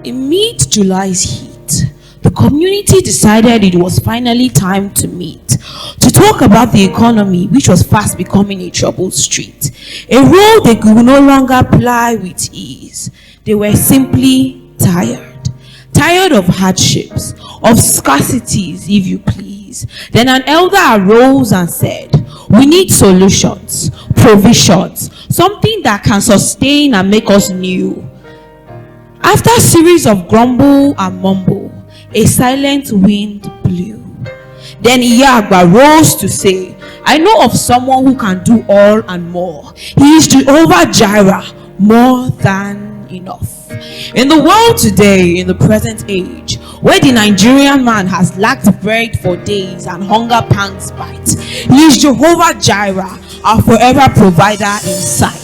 In mid-July's heat, the community decided it was finally time to meet to talk about the economy, which was fast becoming a troubled street, a role they could no longer ply with ease. They were simply tired of hardships, of scarcities, if you please. Then an elder arose and said, "We need solutions, provisions, something that can sustain and make us new." After a series of grumble and mumble, a silent wind blew. Then Iyagba rose to say, "I know of someone who can do all and more. He is Jehovah Jireh, more than enough." In the world today, in the present age, where the Nigerian man has lacked bread for days and hunger pangs bite, he is Jehovah Jireh, our forever provider in sight.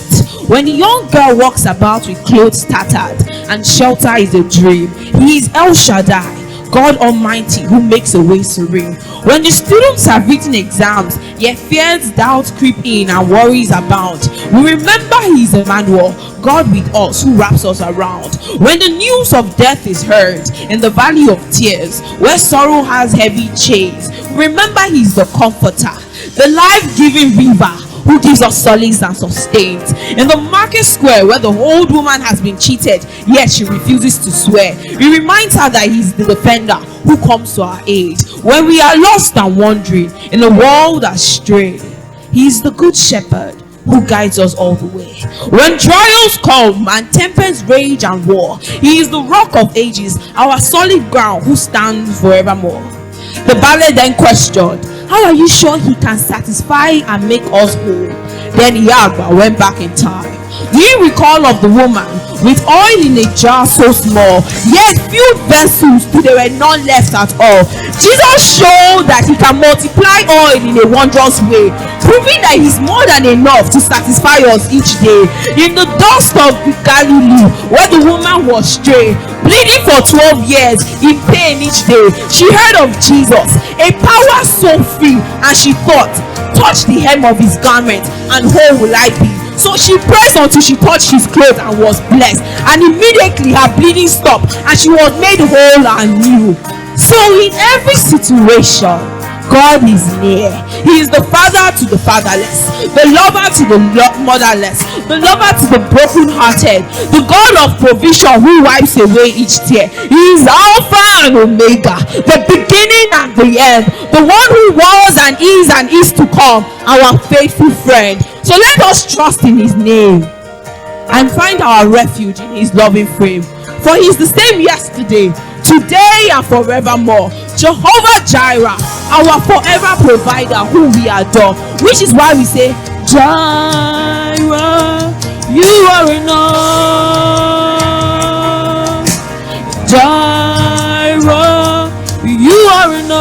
When a young girl walks about with clothes tattered and shelter is a dream, he is El Shaddai, God Almighty, who makes a way serene. When the students have written exams, yet fears, doubts creep in and worries abound, we remember he is Emmanuel, God with us, who wraps us around. When the news of death is heard in the valley of tears, where sorrow has heavy chains, remember he is the comforter, the life-giving river, who gives us solace and sustains. In the market square where the old woman has been cheated, yet she refuses to swear, he reminds her that he is the defender who comes to our aid. When we are lost and wandering in a world astray, he is the good shepherd who guides us all the way. When trials come and tempests rage and war, he is the rock of ages, our solid ground, who stands forevermore. The ballet then questioned, "How are you sure he can satisfy and make us whole?" Then Iyagba went back in time. Do you recall of the woman with oil in a jar so small, yet filled vessels till there were none left at all? Jesus showed that he can multiply oil in a wondrous way, proving that he's more than enough to satisfy us each day. In the dust of Galilee, where the woman was strayed, bleeding for 12 years in pain each day, she heard of Jesus, a power so free, and she thought, "Touch the hem of his garment and whole will I be." So she pressed until she touched his clothes and was blessed, and immediately her bleeding stopped and she was made whole and new. So in every situation, God is near. He is the father to the fatherless, the lover to the motherless, the lover to the brokenhearted, the God of provision who wipes away each tear. He is Alpha and Omega, the beginning and the end, the one who was and is to come, our faithful friend. So let us trust in his name and find our refuge in his loving frame. For he is the same yesterday, today, and forevermore. Jehovah Jireh, our forever provider, whom we adore. Which is why we say, Jireh, you are enough. Jireh, you are enough.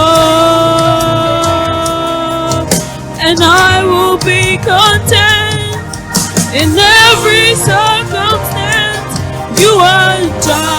And I will be content in every circumstance. You are Jireh.